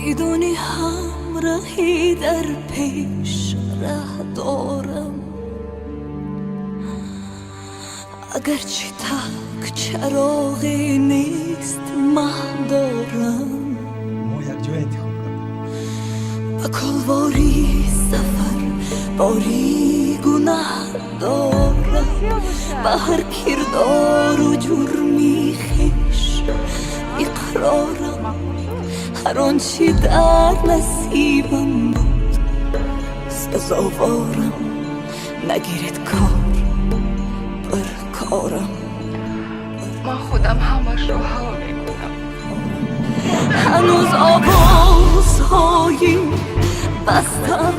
میدونی همراهی در پیش ره دارم، اگرچه تک چراغی نیست مه دارم. ما یک جای انتخاب کنیم. به کلواری سفر باری گناه دارم، به هر کردار و جرمی خویش اقرارم. هر آنچه در نصیبم بود سزاوارم، نگیرد کار بر کارم. من خودم همش رو ها میکنم. هنوز آوازهایی بستم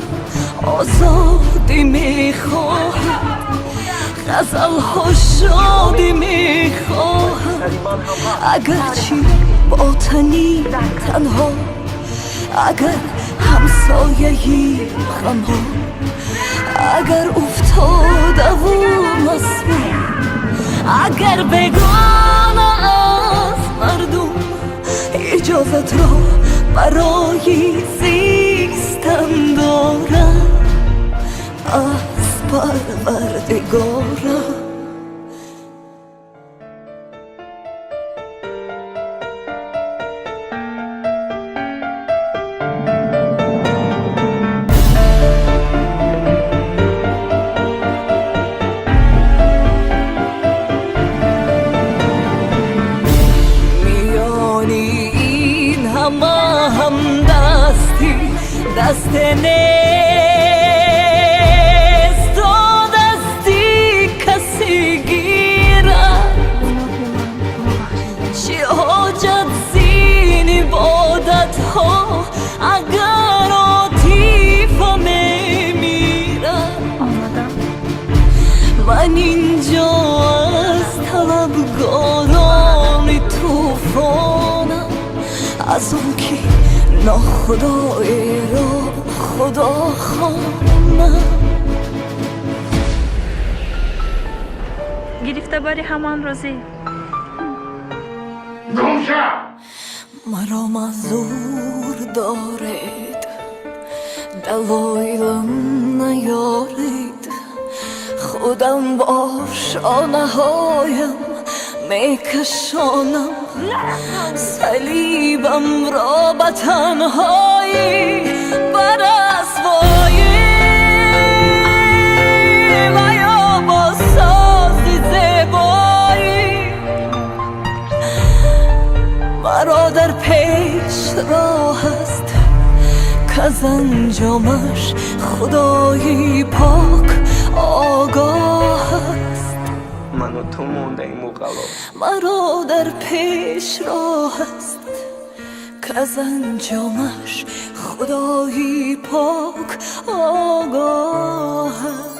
آزادی میخواهم، غزل ها شادی میخواهم. اگرچه باطنی تنها، اگر همسایهی غم ها، اگر افتاده و مسموم، اگر بگانه از مردم، اجازت را برای زیستن دارم از پروردگارم. هم دستی دست نیست و دستی کسی گیرد، چه حاجت زین عبادت ها اگر آتیفا میمیرد. من اینجا از طلبگاران توفانم، از اون که ناخدایی را خدا خوانم. گرفته باری همان روزی مرا معذور دارید، دلایلم نیارید، خودم با شانه هایم میکشانم. صلیبم را به تنهایی بر رسوایی و یا با ساز زیبایی، مرا در پیش راه است کز انجامش خدایی پاک آگاه است. من و تو مونده این موقع مرا در پیش راه است کز انجامش خدایی پاک آگاه است.